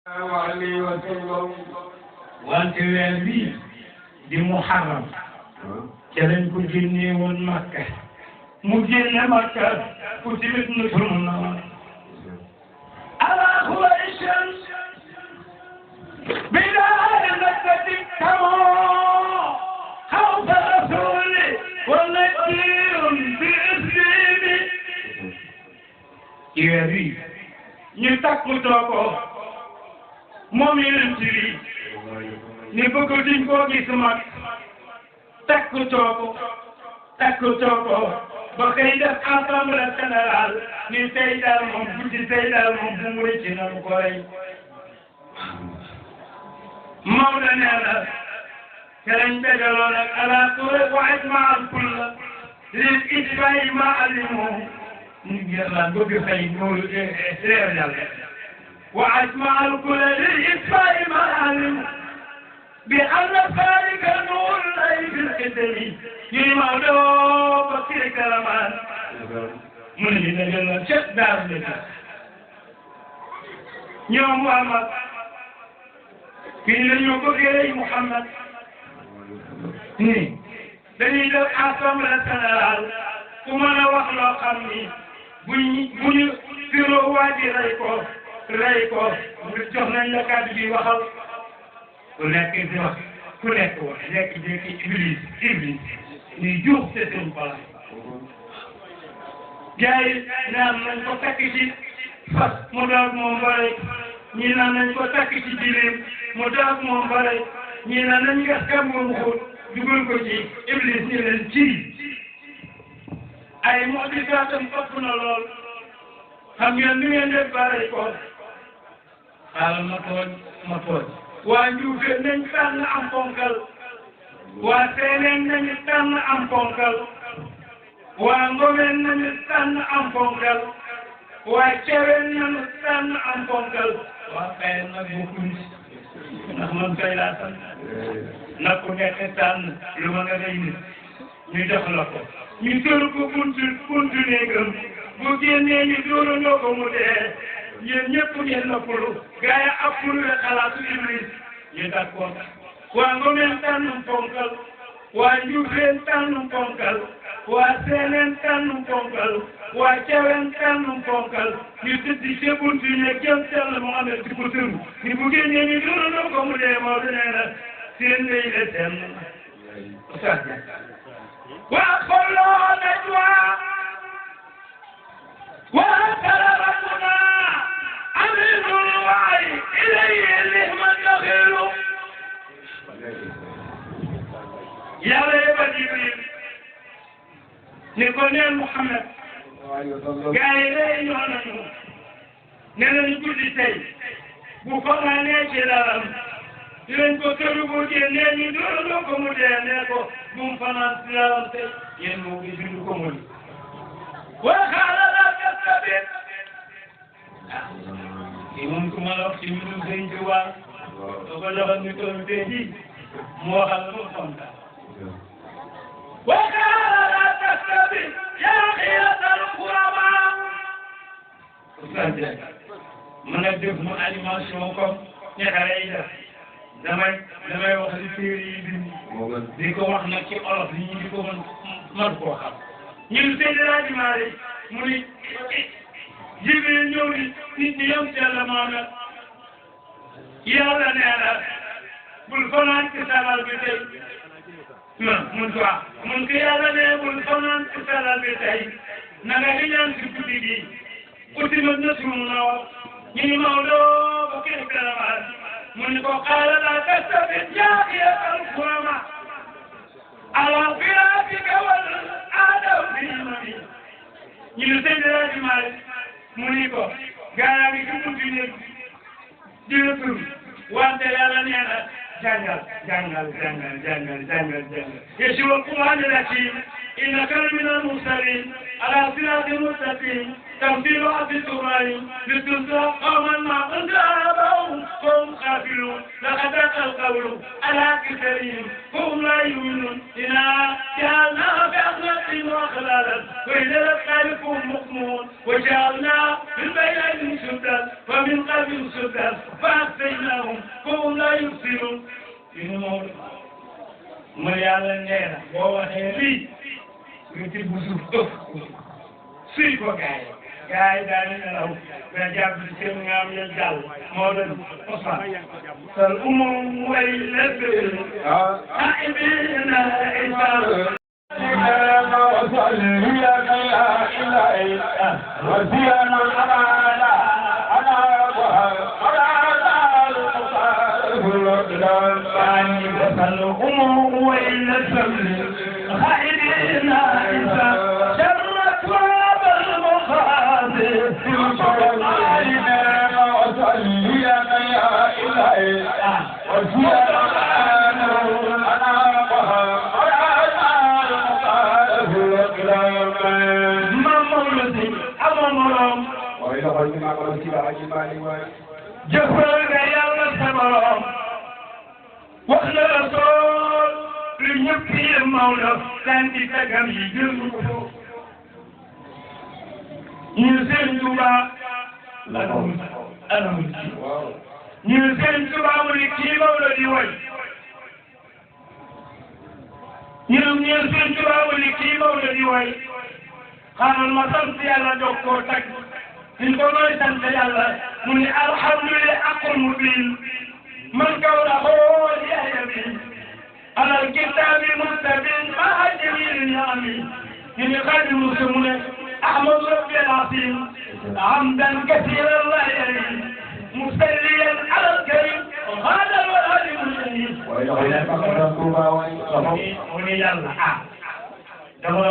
عليه وسلم wante weer bii di muharram ca lañ ko génnee woon Makka mu génne Makka ku timit na sunna ala Qurayshin bidaaya nakkati kamo xawfa rasuli wa nakirun bi islimi ci weer bii ñu takku tooko moom yeneen ci lii ni bëgg diñ koo gis mag takku tooko ba xëy def assemblée générale ni tey daal moom guddi tey daal moom bu mu rëcc na mu ko rey Maodo nee na te lañ dajaloon ak ala tuure wa isma al kulla lil itfaa'i ma alimu ñu ngi la bëgg fay loolu leer yàlla وأجمع الكل للإسماء ما علم بأن ذلك نور الله في القدم يمولو بكر كلمان من هنا شد دار لك يوم محمد في اليوم محمد dañuy def assemblée générale ku mën a wax loo xam ni bu ñu firoo waa ji rey ko jox nañ la kàddu bi waxal ku nekk di wax ku nekk wax jékki-jékki iblis ñuy juux te seen place gars yi naan nañ ko takk ci fas mu daag moom bare ñii naan nañ ko takk ci jileem mu daag moom bare ñii naan nañ gas kam moom xóot dugal ko ci iblis ñu leen ci ay mojisaatam topp na lool xam ngeen ni ngeen def bare ko xaaral ma tooñ waa Njuufeen nañ tànn am ponkal waa Seeneen nañu tànn am ponkal waa Ngomeen nañu tànn am ponkal waa Ceween nañu tànn am ponkal waa Kayeen nag bokkuñ ndax man kay laa tànn nag ku nekk tànn lu ma nga day nit ñu jox la ko ñu tëru ko buntu néegam bu génnee ñu dóorandoo ko mu dee yéen ñëpp ngeen noppalu gaa yi appulu la xalaatu iblis ñu d'accord waa Ngomeen tànnum ponkal waa Njuufeen tànnum ponkal waa Seeneen tànnum ponkal waa Ceween tànnum ponkal ñu tëddi ca buntu ne jëm sell mu amee di ko tëru ni bu génnee ñu dóorandoo ko mu dee moo nee na seen ndey la seen waa xooloo najwa waa kalamatuna أمين الوعي إليه اللهم الدخيل يا ريب جبريل نقول محمد قال لي يونانو نحن نقول لي بوفانا نيجيرام دين ko teru bo je ne ni do ko mu de ne ko dum fana tilam te yen mo bi bindu ko mo wa khala la kasabit moom ku ma la wax ci mbirum Sëñ Tuubaa soo ko joxoon ñu toll tey jii mu waxal la mu fonta wa qaala laa tastabir yaa xiiratal xuramaa oustaz mën a def mu animation comme ñi xale yi def damay wax li téere yi bind di ko wax nag ci olof yi ñu di ko mën koo xam ñun Seydi Hadji Malick mu ni Jibril ñëw ni nit ñi yom Yàlla Muhammad Yàlla nee na bul fanaan ci salal bi tey mun ko Yàlla nee bul fanaan ci salal bi tey na nga di ñaan ci guddi gi utimat nasruna ñu ni Maodo ba kii kalamaan mu ni ko qaala laa tastabit yaa xiyatal kurama ala firaatika wal aadaw bi imami ñu ni Seydi Hadji Malick mu ni ko gaa ngi ci buntu néeg di la tur wante Yàlla nee na jàngal yashul Qur'aan al-hakiim innaka lamina al-mursaliin alaa siraatin mustaqiim tanziilu rabbil aalamiin litunzira qawman maa unzira aabaa'uhum غافلون لقد أتى القول على كثيرهم فهم لا يؤمنون إنا جعلنا في أغلقهم وأخلالا وإذا الخالقهم مقمون وجعلنا من بين أيديهم سدا ومن قلبهم سدا فأغفيناهم فهم لا يبصرون ma yàlla nee na boo waxee lii nga ci bu suuf ëpp suy ko gaay yi daal di nelaw nga jàpp ci seen ngaam ya jàll moo doon Ousmane sal umum way lëkkale aibina isar وزينا فالأمور وإلا السبل خائرين إنسا شرت واب المخاذ علينا وصلينا يا إلهي وزينا jëfal nga yàlla sa borom wax na la sool lu ñëpp yi Maodo daan di tagam yi jël ko ñu seen Tuuba anamul ci ñu seen Tuuba mu ni kii Maodo di way ñu seen Tuuba mu ni kii Maodo di way xaaral ma sant yàlla doog koo tag ñu ko nooy sant yàlla mu ni alhamdulillah aqul mubin man kawla xool yaaya bi alal kitaabi mustabin maa jamil niami ñu ni Xaadimu Musa mu ne ahmadu rabbil asim hamdan kasiran la yari musalliyan alal karim hadal wal alim shahid mu ni yàlla dama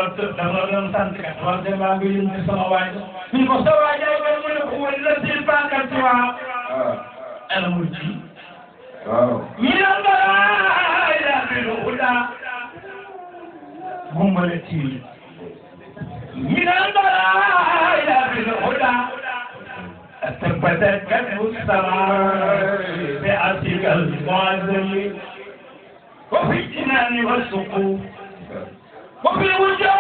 doon sant kat wax dëgg maa ngi yëngu sama waay ñu ko sa waay jaay ba mu ne ko wala si bànqal ci waa alamul ci ñu ne mbaa yaa bi lu huda gumbale ci ñu ne mbaa yaa bi lu huda استبدت السماء بأسك المعزل وفي الجنان والسقوف وفي الوجوه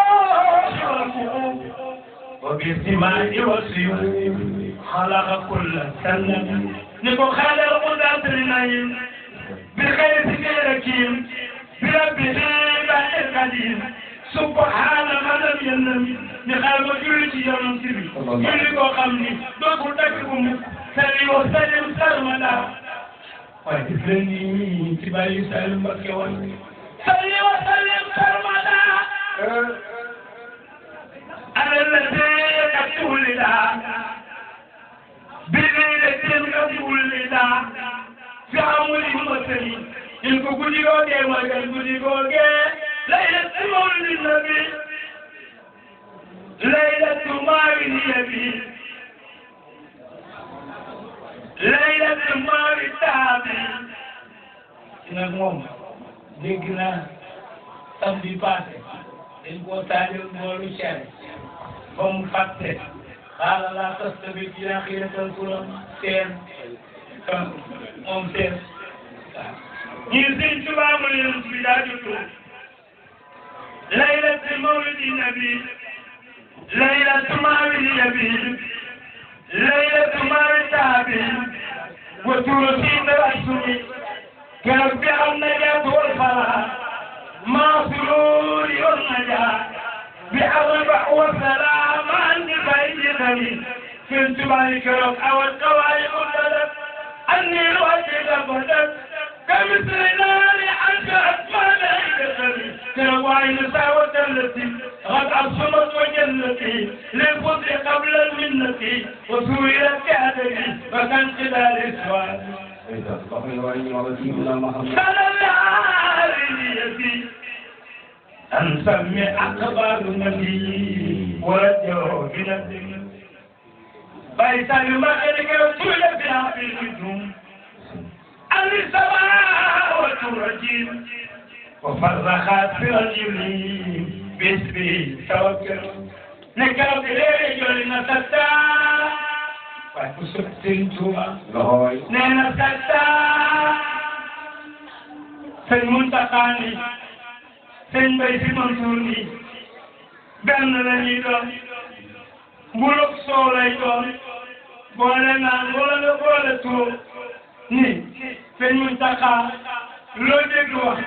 والقلوب وبالسماء والسيوف خلق كل سنة نكون خالق قدرة النعيم بالخير سكيركيم بربه بعد القديم سبحان من لم ينم نخال مجلس يوم سبي يلقى خمني دوكو تكبم سلي وسلم سلمنا ويتفلني تبالي سلم بكوان سلي وسلم سلمنا أنا الذي يقول لله بليلة يقول لله في عمل المسلم إنكو كودي غوغي وغي كودي غوغي ليلة مولد النبي ليلة مولد النبي ليلة مولد النبي إنك موم ديكنا samedi passé dañ koo taajal mboolu cere ba mu fàtte xaaral laa tas tamit dina xiiratal turam seen moom seen waaw ñun sëñ Tuubaa mu leen bi daa juddu laylatu mawlidi nabi laylatu mawlidi nabi laylatu mawlidi nabi wa turusi tawassuli keroog bi am na jaatu wal fala ما سرور والنجاة بأربع وسلام عند بيت غني كنت معك رب أو القوائم بدت أني الوجه بدت كمثل نار عنك أسماء غني كروائن ساوة التي قد أبصمت وجنتي للفضل قبل المنة وسويرت كهدري فكان خلال إسوان صلى الله عليه أن سمي أخبار النبي ورجعه إلى الدين فإسان ما إليك رسول في عبد الجدوم أن السماء والرجيم وفرخت في رجل باسمه توكل نكر بليل نستا وكسبت انتما نينا ستا sëñ Muntaxa ni sëñ Mbay Si Mansuur ni benn la ñuy doon mburoog soow lay doon boole naan wala nga boole tuur ni sëñ Muntaxa loo dégg wax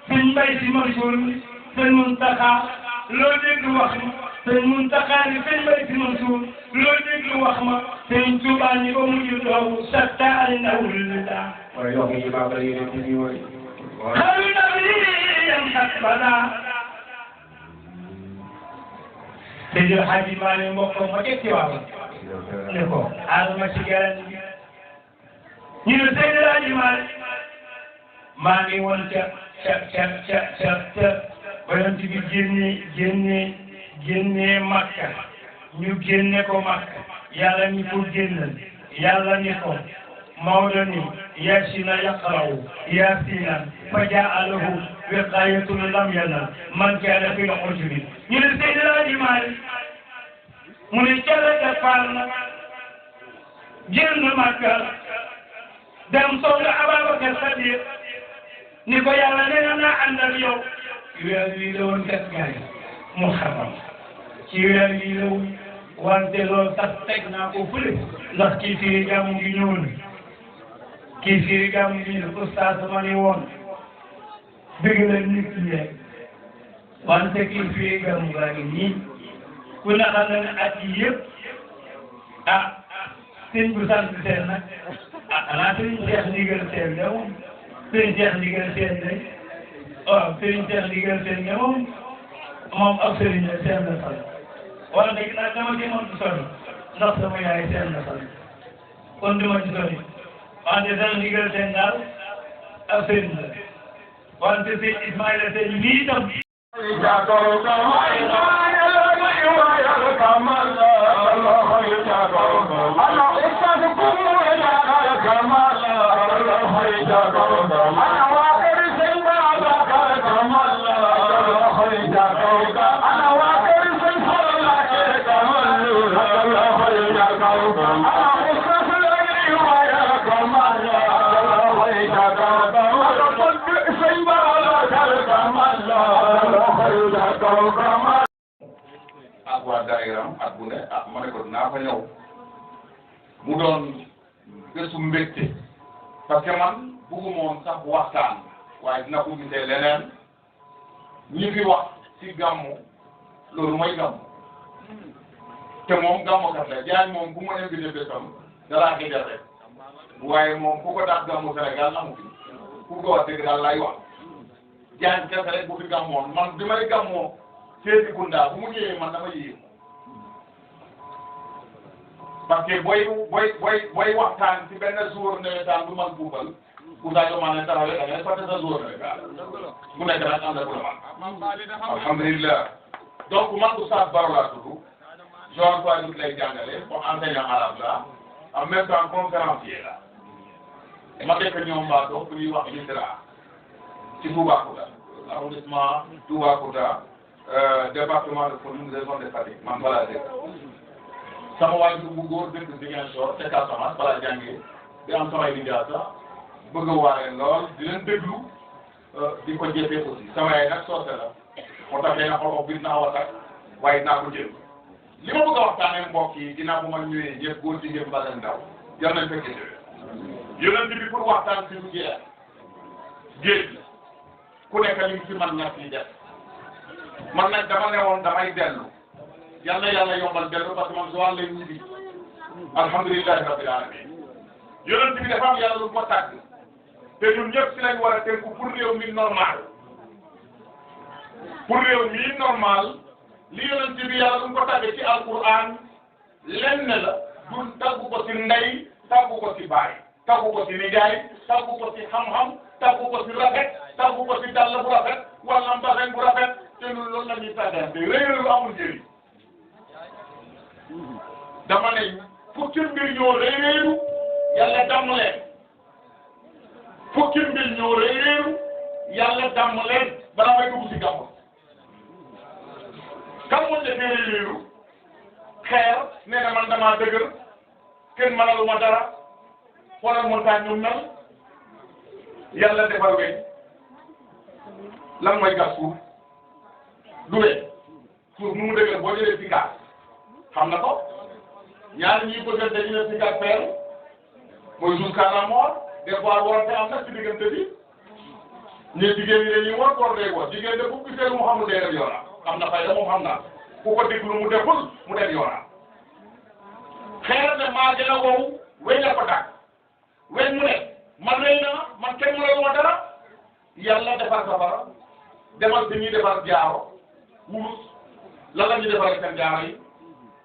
sëñ Mbay Si Mansuur ni sëñ Muntaxa loo dégg wax ma sëñ Muntaxa ni sëñ Mbay Si Mansuur loo dégg wax ma sëñ Tuubaa ni ba mujj doowu satta ay nawul la waaye yow mii maa bëri yéen a ngi woy. xalu na bi yam xat bala Seydil Hadji Malick mbokkam ma teg ci waaw ne ko alma ci garan ñu ne Seydil Hadji Malick maa ngi woon ca ba yonent bi génnee Makka ñu génne ko Makka yàlla ni ko génnal yàlla ni ko Maodo ni Yaasina yaqra'u Yaasinan fa ja'alahu wiqaayatun lam yanal man kaana fil ujbi ñu ne Seydil Hadji Malick mu ne Jalle départ na génn Makka dem soxla Ababacar Sadiq ni ko yàlla nee na naa ànd ak yow weer wi la woon kat gaay Muharram ci weer wi la woon wante loolu sax teg naa ko fële ndax kii firi gàmmu gi ñëw na kii firi gàmmu gi ñëw oustaz ma ni woon dëgg la nit ñi rek wante kii firi gàmmu gaa ngi nii ku ne xam na ne at yi yëpp sëñ bu sant seen nag xanaa sëñ Cheikh ndigal seen nga moom sëñ Cheikh ndigal seen day waaw sëñ Cheikh ndigal seen nga moom ak sëriñ seen la sant wala dëgg naa dama ci mën sori ndax sama yaay seen la sant kon dama ci sori wante seen ndigal seen daal ak sëriñ la wante sëñ Ismaïla seen lii tam ak waa daayiram at bu ne ma ne ko dinaa fa ñëw mu doon bésu mbégte parce que man bëgguma woon sax waxtaan waaye dina ko gisee leneen ñi fi wax ci gàmmu loolu mooy gàmmu te moom gàmmukat la Diagne moom bu ma invité bésam dalaa ko def rek waaye moom ku ko daax gàmmu Sénégal amu fi ku ko wax dëgg daal lay wax Diagne kese rek bu fi gàmmoon man bi may gàmmoo Seydou Kounda bu mu ñëwee man dama yéex parce que booy waxtaan ci benn jour nawetaan bu mag buubal Kounda yoo maa ne tarawee da ngay fàtte sa jour nawetaan mu nekk nag ànd ak lu man alhamdulilah donc man Oustaz Baro laa tudd Joal Fadiouth lay jàngale comme enseignant arabe la en même temps conférencier la ma dëkk ñoom waa dox fu ñuy wax Misra ci Toubacouta arrondissement Toubacouta département de Foundiougne région de Fatick man balaa dëkk sama waajur bu góor dëkk Ziguinchor te Casamance balaa jàngee di am samay lijaasa bëgg a waaree lool di leen déglu di ko jëfee aussi sama yaay nag soose la moo tax na xol biir naa watak waaye naa ko jël li ma bëgg a waxtaanee mbokk yi ginnaaw bu ma ñëwee ñëpp góor jigéen mbaa ndaw yal nañ fekk yonent bi pour waxtaan ci lu jeex géej ku nekk li mu fi man ñax yi def man nag dama ne woon damay dellu yal na yàlla yombal dellu parce que man Joal lay ñibbi alhamdulillahi rabbil alamin yonent bi dafa am yàlla lu ko tàgg te ñun ñëpp si lañ war a tënku pour réew mi normal li yonent bi yàlla lu ko tàggee ci alquran lenn la du tàggu ko ci ndey tàggu ko ci baay tàggu ko ci nijaay tàggu ko ci xam-xam tàggu ko ci rafet tàggu ko ci dàll bu rafet wala mbaxen bu rafet te ñun loolu la ñuy tàggante réew lu amul njëriñ dama ne fukki mbir ñoo réeréeru yàlla damm leen fukki mbir ñoo réeréeru yàlla damm leen bala may dugg ci gàmmu kan moo defee réeréeru xeer nee na man damaa dëgër kenn mënaluma dara xoolal montagne ñu mel yàlla defar weñ lan mooy gas suuf du wee suuf nu mu dëgër boo jëlee Sicap xam na ko ñaari ñuy bëgg dañu ne Sicap peeru mooy jusqu'à la mort des fois warante am na ci diggante bi ñi jigéen ñi dañuy war góor day war jigéen de bu gisee lu mu xamul day dem yoonam am na fayda moom xam naa ku ko déglu mu deful mu dem yoonam xeer ne maa gën a wow weñ la ko tàgg weñ mu ne man rëy na man kenn mu la dara yàlla defar safara demal si ñuy defar jaaro wurus lan la ñuy defar seen jaaro yi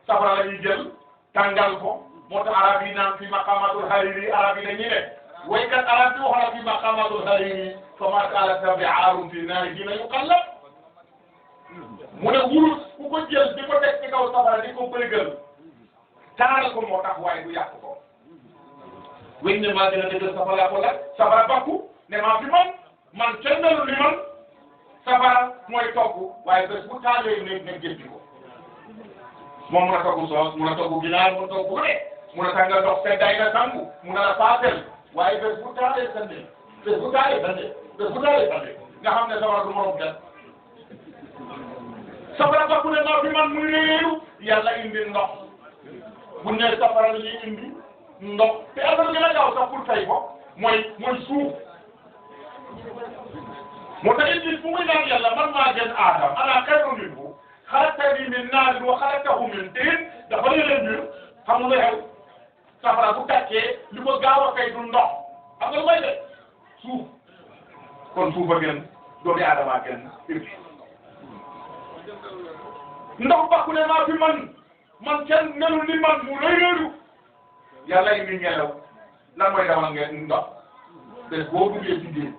safara la ñuy jël tàngal ko moo tax arab yi naan fi maqamatul hariri arab yi dañuy ne waykat arab bi wax na fi maqamatul hariri fama qala bi aarun fi naari dina yuqallab mu ne wurus ku ko jël di ko teg ci kaw safara di ko bëggal taaral ko moo tax waaye du yàq ko weñ ne maa gën a dëgg safara ko la safara bakku ne maa fi man kenn melu ni man safara mooy togg waaye bés bu taalee ne jëndi ko moom mun a togg soos mun a togg ginaar mun a togg bu ne mun a tàngal ndox seddaay na sangu mun a la paasel waaye bés bu taalee sande bés bu taalee sande bés bu taalee sande nga xam ne safara du morom def safara bakku ne maa fi man muy réeru yàlla indi ndox bu ne safara la ñuy indi ndox te affaire gën a gaaw sax pour fay ko mooy suuf moo tax indi fu muy naan yàlla man maa gën aadam ana xayrun minhu xalaqtanii min naarin wa xalaqtahu min tiin dafa leen mbir xam nga xew safara bu tàkkee li ko gaaw a fay du ndox xam nga lu may def suuf kon suuf a gën doomi aadama gën irbi ndox bakku ne maa fi man kenn melul ni man mu réeru yàlla indi ngelaw lan mooy dawal ngeen ndox te boo duggee ci géej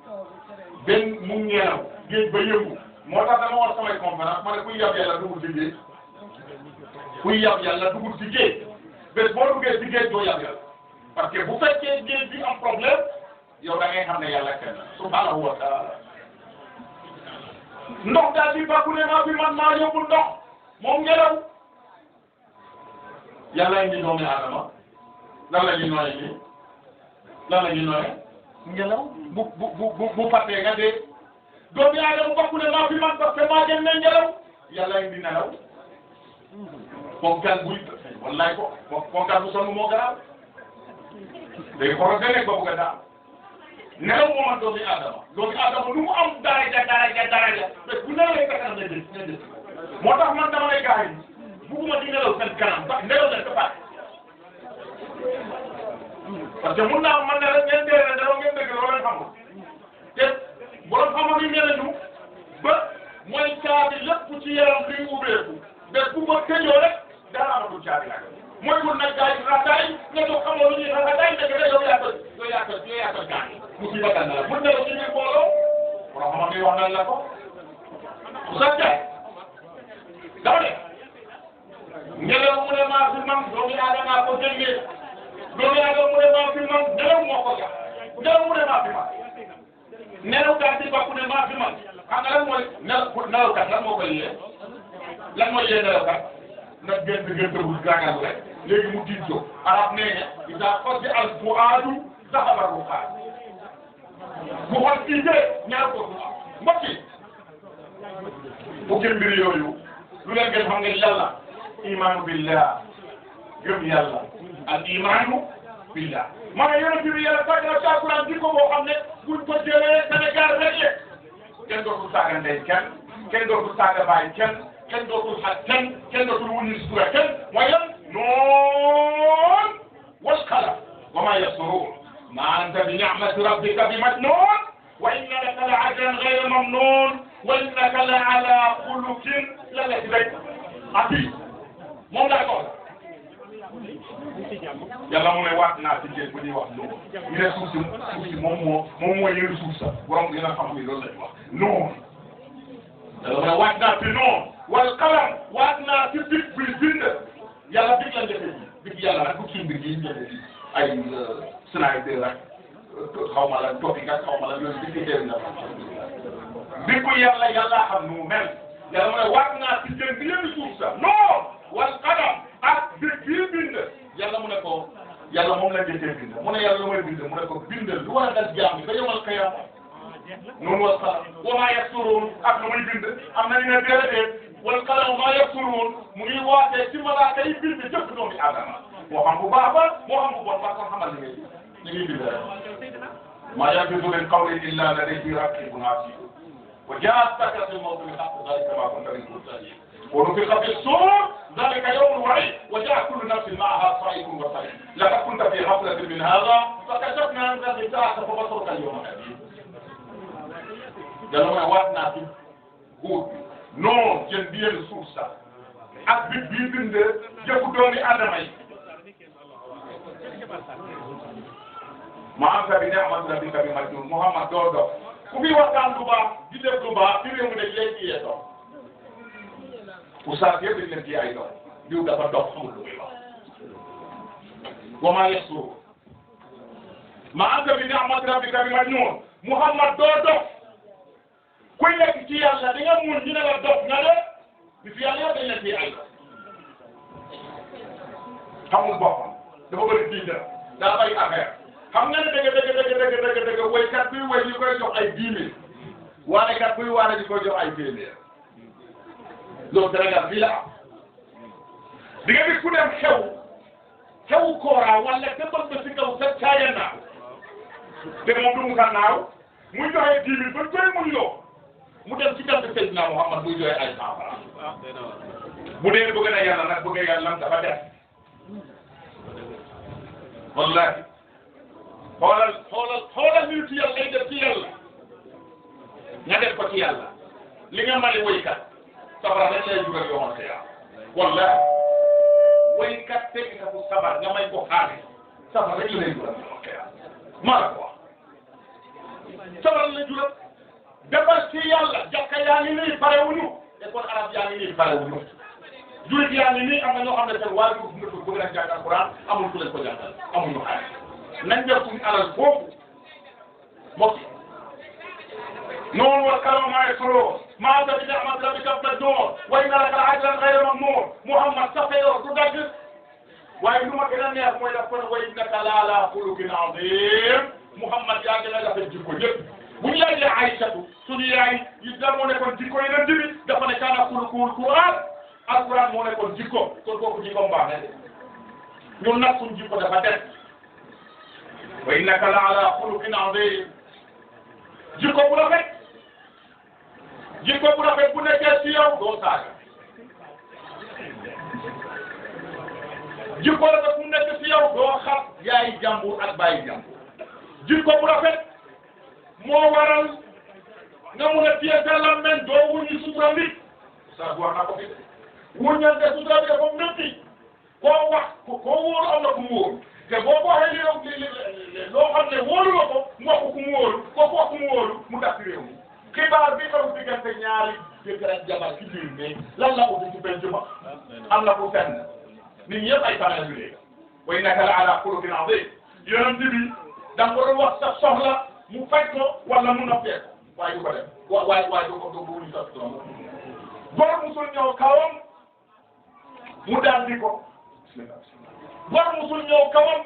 benn mu ngelaw géej ba yëngu moo tax dama wax samay conférence ma ne kuy yab yàlla dugul ci géej kuy yab yàlla dugul ci géej bés boo duggee ci géej doo yab yàlla parce que bu fekkee géej bi am problème yow da ngay xam ne yàlla kenn subhanahu wa taala ndox daal di bakku ne maa fi man maa yóbbu ndox moom ngelaw yàlla indi doomi aadama lan la ñuy nooyee nii lan la ñuy nooyee ngelaw bu fàttee nga dee doomi aadama bakku ne maa fi man parce que maa gën ne ngelaw yàlla indi nelaw ponkal buy wallaay ko ponkal bu sonn moo garaaw léegi xoolal nga nekk ba bëgg a daal nelaw moo man doomi aadama lu mu am daraja mais bu nelawee sa kanam lay des moo tax man dama lay gaañ bugguma di nelaw seen kanam ba nelaw leen ba parce que mun naa man ne rek ngeen dee nelaw ngeen dégg loolu lañ xamul te borom xam-xam yi nee nañu ba mooy caabi lépp ci yaram li mu ubbeeku mais bu ma tëjoo rek dara amatul caabi nag mooy pour nag gars yi rataay nga doon xamoo lu ñuy rataay dëgg la yow yaa ko gaañ musiba dal na la mun nelaw ci biir mbooloo borom xam-xam yi wax nañ la ko bu sottee dama ne ngelaw mu ne maa fi man doomu aadama ko jëndee doomu aadama mu ne maa fi man ngelaw moo ko jox ngelaw mu ne maa fi man nelaw kat ci bakku ne maa fi man xam nga lan mooy nelaw kat lan moo koy yee lan mooy yee nelaw kat nag gën gàncax rek léegi mu tiit ko arab nee na idaa fazza al fuaadu zahaba ruuxaan bu xool tiitee ñaar ko mbokk yi bu kenn mbir yooyu lu leen gën xam nga yàlla imaanu billah gëm yàlla al imaanu billah maanaam yonent bi yàlla fekk na Alxuraan di ko boo xam ne buñ ko jëlee Sénégal rek le kenn dootul saaga ndey kenn dootul saaga baay kenn dootul xas kenn dootul wuñu sutura kenn mooy lan noon wal qalam wa maa yasturuun maa anta bi ni'mati rabbika bi majnuun wa inna laka la ajran ghayra mamnuun wa innaka la ala xuluqin la ati moom laa ko yàlla mu ne waat naa ci géej bu ñuy wax non ñu ne suuf si moom mooy yëngu suuf sa borom dina xam ni loolu la ñu wax non yàlla mu ne waat naa ci non wal qalam waat naa ci big buy bind yàlla big la njëkkee big yàlla rek bu suñ big yi njëkkee ay sniper rek xaw ma la topi nga xaw ma la yooyu big yi na big bu yàlla xam nu mu mel yàlla mu ne waat naa ci géej bi yëngu suuf sa non wal qalam ak big bii bind yàlla mu ne ko yàlla moom la njëkkee bind mu ne yàlla lu may bind mu ne ko bindal lu war a dal jaam bi ba yomal qiyaama noonu wal qalam wa maa yasturuun ak lu muy bind am na ñu ne déedéet wal qalam wa maa yasturuun mu ngi waatee ci malaaka yi bind jëf doomi Adama moo xam bu baax ba moo xam bu bon ba kon xamal ni ngay bind rek maa yalfizu min qawlin illaa ladayhi raqiibun atiid wa jaa'at sakratul mawti bil haqqi dhalika maa kunta minhu tahzi'uun ونفخ في الصور ذلك يوم الوعيد وجاء كل نفس معها صائق وصائق لقد كنت في غفلة من هذا فكشفنا عنك غطاءك فبصرك اليوم حديد دلوقتي واتنا في góor non jën bi yéen suuf sax ak bi bii bind jëfu doomi Adama yi ma am sa bi ne amatu la bi ka bi majnun Muhammad doo dox ku fi waxtaan lu baax di def lu baax ci réew mi dañ lay kiyee dox oustaz yëpp dañ leen kii ay dox diw dafa dox xamul lu muy wax wa maa yasur ma am sa bi ne amatu la bi ka bi majnun Muhammad doo dox kuy nekk ci yàlla di nga mun ñu ne la dox nga de bi fi yàlla dañ leen kii ay dox xamul boppam dafa bëri diine daa bari affaire xam nga ne dëgg woykat bi woy ñu koy jox ay 10 000 waanekat buy waane di koy jox ay téeméer loolu Sénégal fii la am di nga gis ku dem xewu koora wala te bëgg na si kaw sa caaya naaw te moom du mu sa naaw muy joxe 10 000 ba doy muy loo mu dem ci kàddu Seydina Muhammad muy joxe ay 100 francs bu dee bëgg na yàlla nag bëgg yàlla dafa def wallahi xoolal ñu ci yàlla ngay def ci yàlla nga def ko ci yàlla li nga mën a woykat sabar rek lay jugal yoo xamante ne wallahi woykat teg ka bu sabar nga may ko xaalis sabar rek lay jugal yoo xamante ne maa la ko wax sabar la jugal defal ci yàlla jàkka yaa ngi nii parewuñu école arabe yaa ngi nii parewuñu julit yaa ngi nii am na ñoo xam ne seen waajur bu nga bëgg nañ jàng alquran amul ku leen ko jàngal amuñu xaalis nañ def suñu alal foofu mbokk noonu wal kalama maa yasurruun maa anta bi ni'mati rabbika tajur wa inna laka la'ajran ghayra mamnun Muhammad sa feebar du dagg waaye lu ma gën a neex mooy daf ko ne wa innaka la'alaa xuluqin aziim Muhammad yaa gën a rafet jikko ñëpp bu ñu laajee Aïsatu suñu yaay yi da moo nekkoon jikko yi leen dibi dafa ne kaana xuluqul Qur'aan alquran moo nekkoon jikko kon kooku jikko mbaax na de ñun nag suñu jikko dafa def wa innaka la ala xuluqin azim jikko bu rafet bu nekkee ci yow doo saaga jikko rafet bu nekk ci yow doo xam yaay jàmbur ak bàyyi jàmbur jikko bu rafet moo waral nga mun a téye sa làmmiñ doo wuñu sutura nit saa wax na ko fi wuññal de sutura bi dafa métti koo wax koo wóoru am na ku mu wóoru te boo ko waxee loo xam ne wóolu la ko mu wax ko ku mu wóolu kooku wax ku mu wóolu mu daf réew mi xibaar bi xaw diggante ñaari jëkkër ak jabar ci biir mais lan la uti ci penc ma am na ku fenn nit ñi yëpp ay famille yu léegi wa innaka la ala xuluqin azim yonent bi da nga ko doon wax sa soxla mu faj ko wala mu noppee ko waaye du ko def waaye du ko du wuñu sa soxla bor musul ñëw kawam mu daal di ko bor musul ñëw kawam